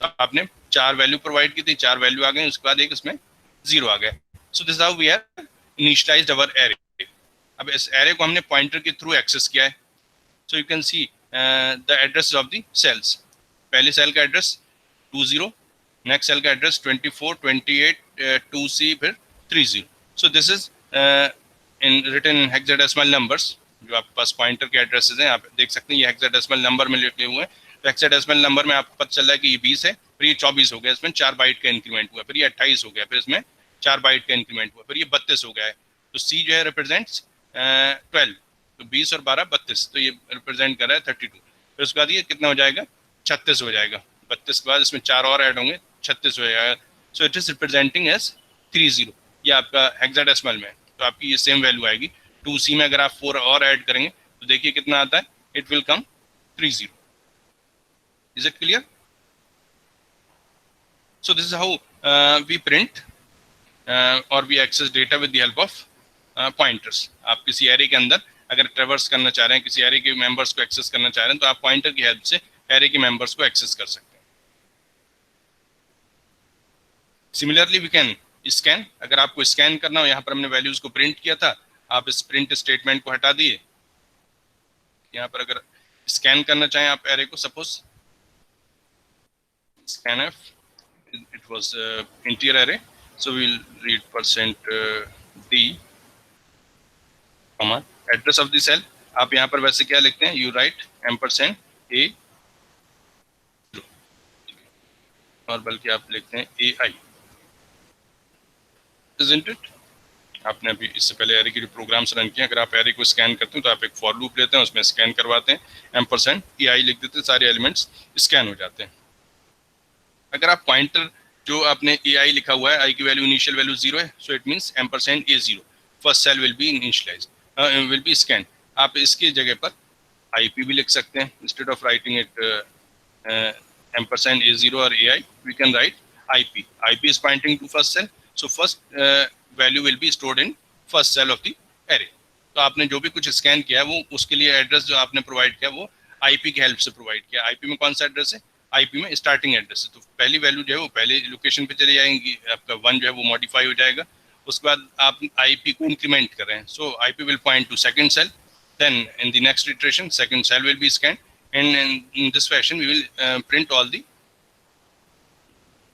तो आपने 4 वैल्यू प्रोवाइड की थी, 4 वैल्यू आ गए, उसके बाद एक इसमें 0 आ गया. So this how we are initialized our array. अब इस एरे को हमने पॉइंटर के थ्रू एक्सेस किया है. So you can see the address of the cells. पहले सेल का एड्रेस 20, नेक्स्ट सेल का एड्रेस 24, 28, 2C, फिर 30. So this is written in hexadecimal numbers. जो आपके पास पॉइंटर के एड्रेसेस हैं, आप देख सकते हैं ये हेक्साडेसिमल नंबर में लिखे हुए हैं. तो हेक्साडेसिमल नंबर में आपको पता चल रहा है कि ये 20 है, फिर ये 24 हो गया, इसमें 4 बाइट का इंक्रीमेंट हुआ, फिर ये 28 हो गया, फिर इसमें 4 बाइट का इंक्रीमेंट हुआ, फिर ये 32 हो गया है. तो C जो है रिप्रेजेंट्स 12, तो 20 और 12 32, तो ये रिप्रेजेंट कर रहा है 32. फिर उसके बाद ये कितना हो जाएगा? 36 हो जाएगा. 32 के बाद इसमें 4 और ऐड होंगे, 36 हो जाएगा. So it is representing as 30. ये आपका हेक्साडेसिमल में, तो आपकी ये सेम वैल्यू आएगी. 2C में अगर आप 4 और ऐड करेंगे तो देखिए कितना आता है, it will come 30. Is it clear? So this is how we print और we access data with the help of pointers. आप किसी एरे के अंदर अगर ट्रेवर्स करना चाह रहे हैं, किसी एरे के मेंबर्स को एक्सेस करना चाह रहे हैं, तो आप पॉइंटर की हेल्प से एरे के मेंबर्स को एक्सेस कर सकते हैं. Similarly we can scan. अगर आपको स्कैन करना हो, यहाँ पर हमने वैल्यूज को प्रिंट किया था, आप इस प्रिंट स्टेटमेंट को हटा दिए. यहाँ पर अगर स्कैन करना चाहें आप एरे को, suppose scanf, it was integer array, so we'll read %d, comma address of the cell. आप यहाँ पर वैसे क्या लिखते हैं, you write %a, और बल्कि आप लिखते हैं AI, isn't it? आपने अभी इससे पहले एरे के जो प्रोग्राम्स रन किए, अगर आप एरे को स्कैन करते हैं तो आप एक फॉर लूप लेते हैं, उसमें स्कैन करवाते हैं, %ai लिख देते हैं, सारे एलिमेंट्स स्कैन हो जाते हैं. अगर आप पॉइंटर जो आपने AI लिखा हुआ है, आई की वैल्यू इनिशियल वैल्यू 0 है, so it means %a0, first cell will be initialized, will be scan. आप इसकी जगह पर IP भी लिख सकते हैं. Instead of writing it %a0 और AI, we can write IP. IP is pointing to first cell, so first value will be stored in first cell of the array. तो आपने जो भी कुछ स्कैन किया है, वो उसके लिए एड्रेस जो आपने प्रोवाइड किया वो IP की हेल्प से प्रोवाइड किया. IP में कौन सा एड्रेस है? IP में स्टार्टिंग एड्रेस है. तो पहली वैल्यू जो है वो पहले लोकेशन पे चली जाएंगी, आपका 1 जो है वो मॉडिफाई हो जाएगा. उसके बाद आप IP को इंक्रीमेंट कर रहे हैं, so IP will point to second cell, then in the next iteration second cell will be scan, and in this fashion we will print all the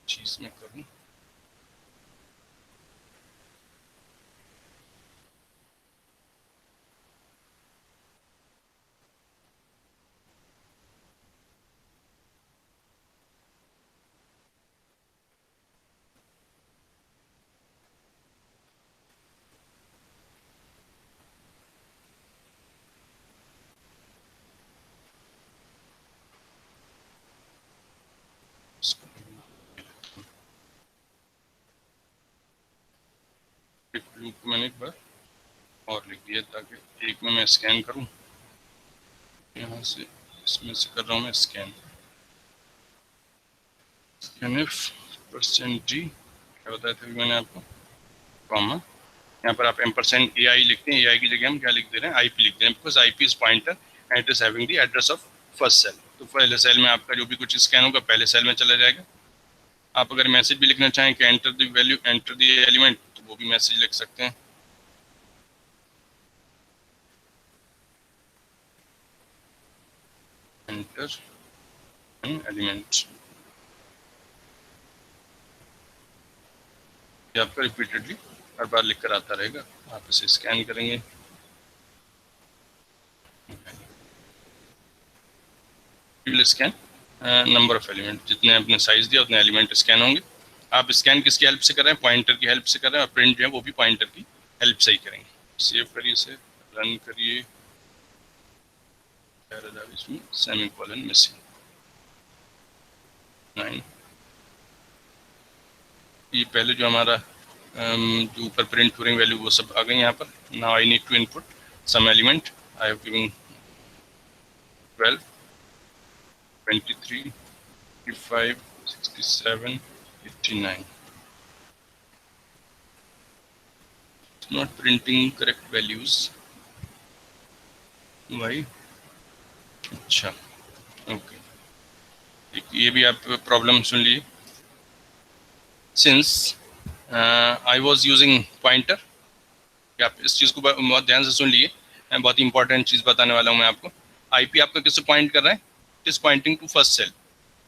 चीज में करूं. लूप मैंने एक बार और लिख दिया ताकि एक में मैं स्कैन करूं. यहाँ से इसमें से कर रहा हूँ मैं स्कैन. scanf %d क्या बताया था मैंने आपको, कॉमा यहाँ पर आप %ai लिखते हैं. AI की जगह हम क्या लिख दे रहे हैं, IP लिख दे रहे हैं, because IP is pointer and it is having the address of first cell. तो पहले सेल में आपका जो भी कुछ स्कैन होगा पहले सेल में चला जाएगा. आप अगर मैसेज भी लिखना चाहें कि enter the value, enter the element, तो वो भी मैसेज लिख सकते हैं. एंटर एन एलिमेंट, ये आपका रिपीटेडली हर बार लिख कर आता रहेगा. आप इसे स्कैन करेंगे, will scan number of element, जितने आपने साइज दिया उतने एलिमेंट स्कैन होंगे। आप स्कैन किसकी हेल्प से कर रहे हैं? पॉइंटर की हेल्प से कर रहे हैं, और प्रिंट जो है वो भी पॉइंटर की हेल्प से ही करेंगे। सेव करिए, इसे रन करिए, इसमें सेमी कॉलन मिसिंग 9। ये पहले जो हमारा जो ऊपर प्रिंट हो रही वैल्यू वो सब आ गई यहाँ पर। Now I need to input some element. I have given 12, 23, 55, 67, 89. It's not printing correct values. Why? अच्छा, ओके, ये भी आप प्रॉब्लम सुन लीजिए। Since I was using pointer, आप इस चीज़ को बहुत ध्यान से सुन लिए, मैं बहुत इंपॉर्टेंट चीज़ बताने वाला हूँ मैं आपको। आईपी आपका किससे पॉइंट कर रहा है? It is pointing to first cell.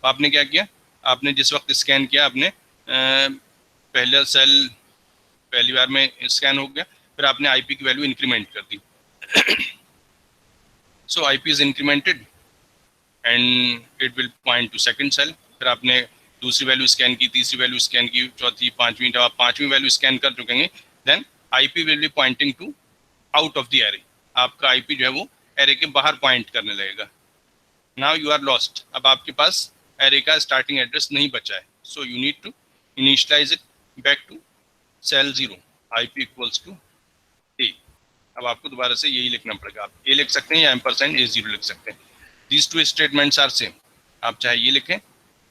आपने क्या किया? आपने जिस वक्त स्कैन किया, आपने पहला सेल पहली बार में स्कैन हो गया, फिर आपने आईपी की वैल्यू इंक्रीमेंट कर दी। So IP is incremented and it will point to second cell. फिर आपने दूसरी वैल्यू स्कैन की, तीसरी वैल्यू स्कैन की, चौथी, पांचवी। जब आप पांचवी वैल्यू स्कैन कर चुकेंगे, then IP will be pointing to out of the array. आपका आईपी जो है वो एरे के बाहर पॉइंट करने लगेगा। Now you are lost. अब आपके पास एरे का स्टार्टिंग एड्रेस नहीं बचा है, so you need to initialise it back to cell 0, IP equals to A. अब आपको दोबारा से यही लिखना पड़ेगा। आप ए लिख सकते हैं या एम्परसेंड A0 लिख सकते हैं। These two statements are same. आप चाहे ये लिखें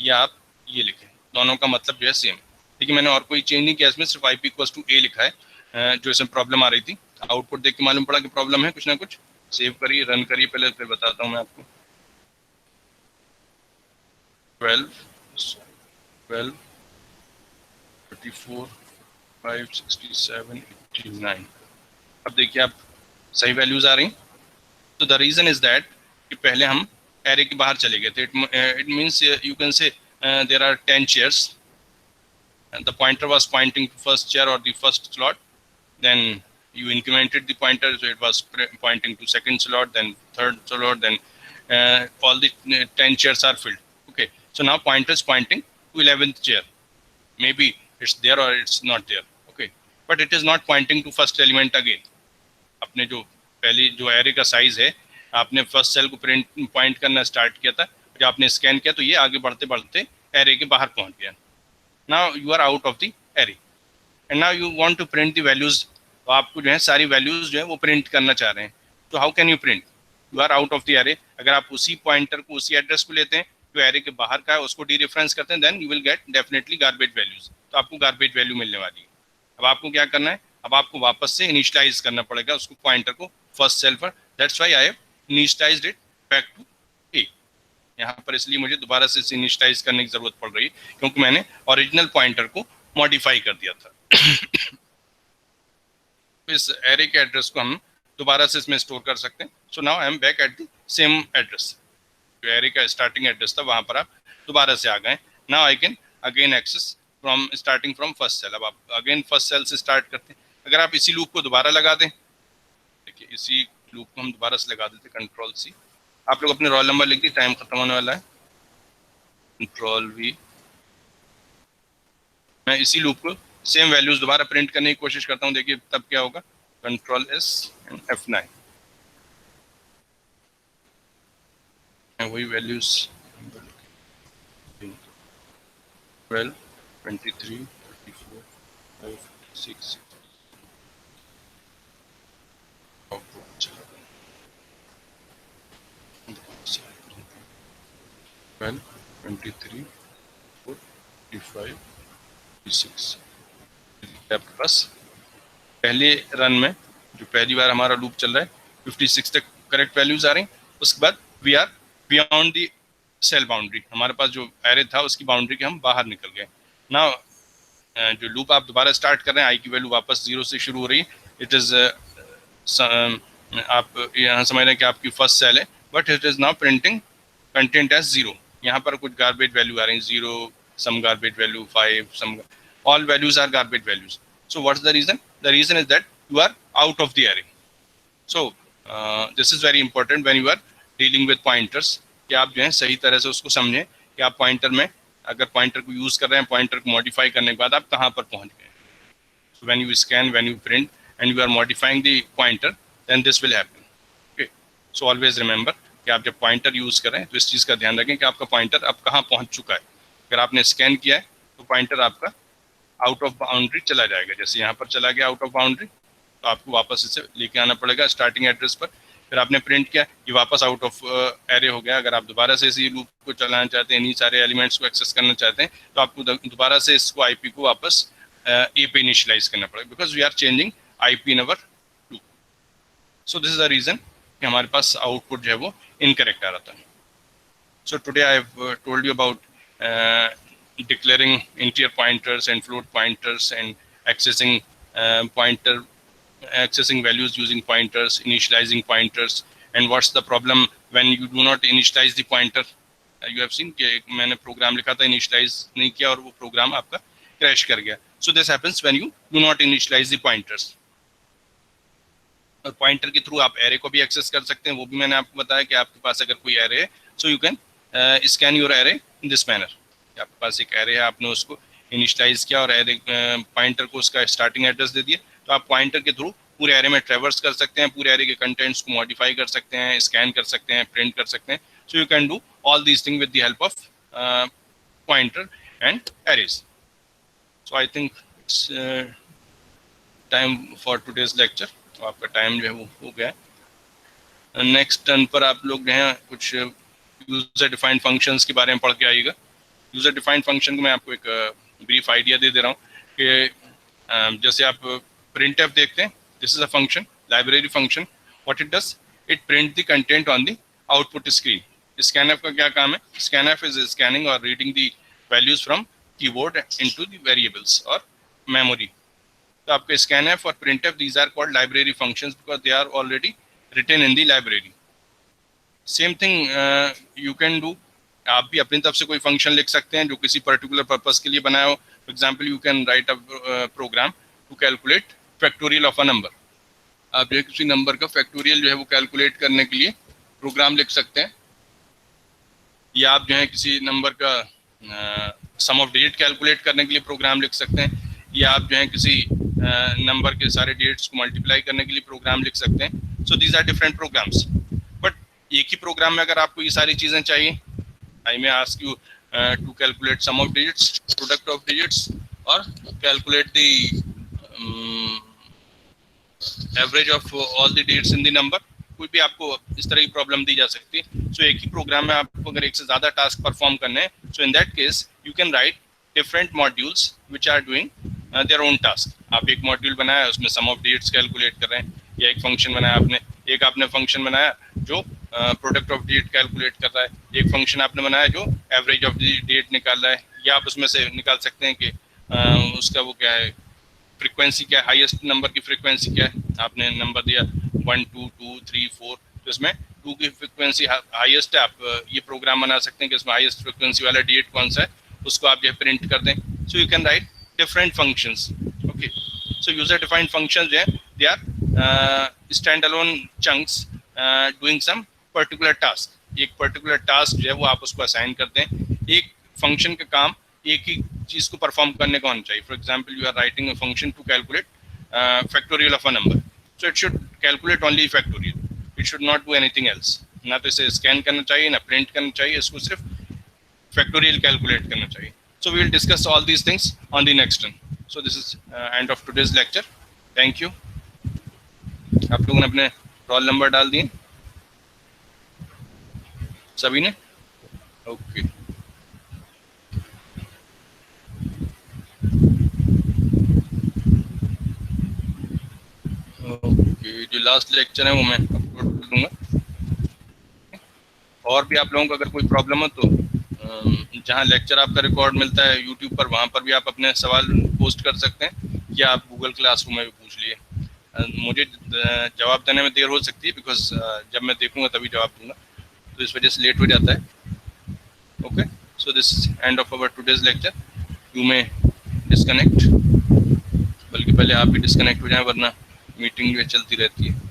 या आप ये लिखें, दोनों का मतलब जो है सेम। देखिए, मैंने और कोई चेंज नहीं किया इसमें, सिर्फ आईपी इक्वल्स टू ए लिखा है। जो इसमें प्रॉब्लम आ रही थी, आउटपुट देख के मालूम पड़ा कि प्रॉब्लम है कुछ ना कुछ। सेव करिए, रन करिए पहले, फिर बताता हूँ मैं आपको। 12, 12, 34, 5, 67, 89। अब देखिए, आप सही वैल्यूज आ रही। तो द रीजन इज दैट कि पहले हम एरे के बाहर चले गए थे। It means you can say there are 10 chairs, the pointer was pointing to first chair or the first slot, then you incremented the pointer, so it was pointing to second slot, then third slot, then all the 10 chairs are filled. Okay, so now pointer is pointing to 11th chair. Maybe it's there or it's not there. Okay, but it is not pointing to first element again. अपने जो पहली जो array का size है, आपने first cell को print point करना start किया था, जब आपने स्कैन किया तो ये आगे बढ़ते बढ़ते एरे के बाहर पहुंच गया। Now you are out of the array and now you want to print the values. तो आपको जो है सारी वैल्यूज जो है वो प्रिंट करना चाह रहे हैं। तो how can you print? You are out of the array. अगर आप उसी पॉइंटर को, उसी एड्रेस को लेते हैं जो एरे के बाहर का है, उसको डी रेफरेंस करते हैं, then you will get definitely garbage values. तो आपको गार्बेज वैल्यू मिलने वाली है। अब आपको क्या करना है? अब आपको वापस से इनिशियलाइज करना पड़ेगा उसको, पॉइंटर को फर्स्ट सेल पर। That's why I have initialised it back to A. यहाँ पर इसलिए मुझे दोबारा से इनिशियलाइज करने की जरूरत पड़ रही है, क्योंकि मैंने ओरिजिनल पॉइंटर को मॉडिफाई कर दिया था। इस एरे के एड्रेस को हम दोबारा से इसमें स्टोर कर सकते हैं। So now I am back at the same address. जो एरे का स्टार्टिंग एड्रेस था वहां पर आप दोबारा से आ गए। Now I can again access from starting from first cell. अब आप अगेन फर्स्ट सेल से स्टार्ट करते हैं। अगर आप इसी लूप को दोबारा लगा दें, देखिए इसी लूप को हम दोबारा से लगा देते, कंट्रोल सी। आप लोग अपने रोल नंबर लिख दी, टाइम खत्म होने वाला है। Control we. मैं इसी लूप को सेम वैल्यूज दोबारा प्रिंट करने की कोशिश करता हूँ। देखिए तब क्या होगा। कंट्रोल एस एंड F9, वही वैल्यूज 12, 23, 34, 5, 6। 12, 23, 45, 56। आपके पास पहले रन में जो पहली बार हमारा लूप चल रहा है 56 तक करेक्ट वैल्यूज आ रही। उसके बाद we are beyond the cell boundary. हमारे पास जो एरे था उसकी बाउंड्री के हम बाहर निकल गए। ना जो लूप आप दोबारा स्टार्ट कर रहे हैं, आई की वैल्यू वापस 0 से शुरू हो रही है। इट इज आप यहाँ समझ रहे हैं कि आपकी फर्स्ट सेल है, but it is now printing content as 0। यहाँ पर कुछ गार्बेज वैल्यू आ रही है, 0, some garbage value 5, some, all values are garbage values. So what's the reason? The reason is that you are out of the array. So this is very important when you are dealing with pointers. कि आप जो है सही तरह से उसको समझें कि आप पॉइंटर में अगर पॉइंटर को यूज कर रहे हैं, पॉइंटर को मॉडिफाई करने के बाद आप कहाँ पर पहुंच गए. So when you scan, when you print, and you are modifying the pointer, then this will happen. Okay. So always remember कि आप जब पॉइंटर यूज करें तो इस चीज़ का ध्यान रखें कि आपका पॉइंटर अब कहाँ पहुंच चुका है. अगर आपने स्कैन किया है तो पॉइंटर आपका आउट ऑफ बाउंड्री चला जाएगा. जैसे यहाँ पर चला गया आउट ऑफ बाउंड्री, तो आपको वापस इसे लेके आना पड़ेगा स्टार्टिंग एड्रेस पर. फिर आपने प्रिंट किया, ये वापस आउट ऑफ एरे हो गया. अगर आप दोबारा से इसी लूप को चलाना चाहते हैं, इन्हीं सारे एलिमेंट्स को एक्सेस करना चाहते हैं, तो आपको दोबारा से इसको आईपी को वापस ए पे इनिशियलाइज करना पड़ेगा, because we are changing IP in our loop. So this is the reason कि हमारे पास आउटपुट जो है वो इनकरेक्ट आ रहा था. So today I have told you about declaring integer pointers and float pointers and accessing values using pointers, initializing pointers, and what's the problem when you do not initialize the pointer. You have seen कि मैंने programme लिखा था, initialize नहीं किया और वो programme आपका crash कर गया. So this happens when you do not initialize the pointers. और पॉइंटर के थ्रू आप एरे को भी एक्सेस कर सकते हैं. वो भी मैंने आपको बताया कि आपके पास अगर कोई एरे है, so you can scan your array in this manner. आपके पास एक एरे है, आपने उसको इनिशियलाइज किया और एरे पॉइंटर को उसका स्टार्टिंग एड्रेस दे दिया, तो आप पॉइंटर के थ्रू पूरे एरे में ट्रेवर्स कर सकते हैं, पूरे एरे के कंटेंट्स को मॉडिफाई कर सकते हैं, स्कैन कर सकते हैं, प्रिंट कर सकते हैं. सो you can do all these thing with the help of pointer and arrays. So I think it's time for today's lecture. तो आपका टाइम जो है वो हो गया. नेक्स्ट टर्न पर आप लोग जो है कुछ यूजर डिफाइंड फंक्शंस के बारे में पढ़ के आइएगा. यूजर डिफाइंड फंक्शन को मैं आपको एक ब्रीफ आइडिया दे रहा हूँ कि जैसे आप printf देखते हैं, this is a function, library function. What it does, it print the content on the output screen. scanf का क्या काम है? scanf इज स्कैनिंग और reading the values from keyboard into the variables और मेमोरी. तो आपके scanf और printf, these are called library functions because they are already written in the library. Same thing you can do. आप भी अपनी तरफ से कोई फंक्शन लिख सकते हैं जो किसी पर्टिकुलर पर्पस के लिए बनाया हो. For example, you can write a program to calculate factorial of a number. आप जो किसी नंबर का फैक्टोरियल जो है वो कैलकुलेट करने के लिए प्रोग्राम लिख सकते हैं, या आप जो है किसी नंबर का सम ऑफ डिजिट कैलकुलेट करने के लिए प्रोग्राम लिख सकते हैं, या आप जो है किसी नंबर के सारे डिजिट्स को मल्टीप्लाई करने के लिए प्रोग्राम लिख सकते हैं. So these are different programs. But एक ही प्रोग्राम में अगर आपको ये सारी चीज़ें चाहिए, I may ask you to calculate sum of digits, product of digits, or calculate the average of all the digits in the number. कोई भी आपको इस तरह की प्रॉब्लम दी जा सकती है. सो एक ही प्रोग्राम में आपको अगर एक से ज़्यादा टास्क परफॉर्म करने हैं, so in that case you can write different modules which are doing their own task. आप एक मॉड्यूल बनाया, उसमें सम ऑफ डिजिट्स कैलकुलेट कर रहे हैं, या एक फंक्शन बनाया आपने, एक आपने फंक्शन बनाया जो प्रोडक्ट ऑफ डिजिट कैलकुलेट कर रहा है, एक फंक्शन आपने बनाया जो एवरेज ऑफ डिजिट निकाल रहा है, या आप उसमें से निकाल सकते हैं कि उसका वो क्या है, फ्रीक्वेंसी क्या है, हाईएस्ट नंबर की फ्रीक्वेंसी क्या है. आपने नंबर दिया 1 2 2 3 4, तो इसमें 2 की फ्रीक्वेंसी हाईएस्ट है. आप ये प्रोग्राम बना सकते हैं कि इसमें हाईएस्ट फ्रीक्वेंसी वाला डिजिट कौन सा है, उसको आप जो प्रिंट कर दें. So you can write different functions. Okay, so user defined functions जो है they are stand alone chunks doing some particular task. एक पर्टिकुलर टास्क जो है वो आप उसको असाइन करते हैं. एक फंक्शन का काम एक ही चीज को परफॉर्म करने का होना चाहिए. For example, you are writing a function to calculate factorial of a number, so it should calculate only factorial, it should not do anything else. ना तो इसे स्कैन करना चाहिए, ना प्रिंट करना चाहिए, इसको सिर्फ फैक्टोरियल कैलकुलेट करना चाहिए. So we will discuss all these things on the next turn. So this is end of today's lecture. Thank you. आप लोगों ने अपने रोल नंबर डाल दिए सभी ने? ओके. ओके, जो लास्ट लेक्चर है वो मैं अपलोड कर दूंगा. और भी आप लोगों को अगर कोई प्रॉब्लम हो तो जहाँ लेक्चर आपका रिकॉर्ड मिलता है यूट्यूब पर, वहाँ पर भी आप अपने सवाल पोस्ट कर सकते हैं, या आप गूगल क्लासरूम में भी पूछ लिए. मुझे जवाब देने में देर हो सकती है, बिकॉज जब मैं देखूंगा तभी जवाब दूंगा, तो इस वजह से लेट हो जाता है. Okay, so this end of our today's lecture. You may disconnect, बल्कि पहले आप भी डिस्कनेक्ट हो जाएं, वरना मीटिंग जो चलती रहती है.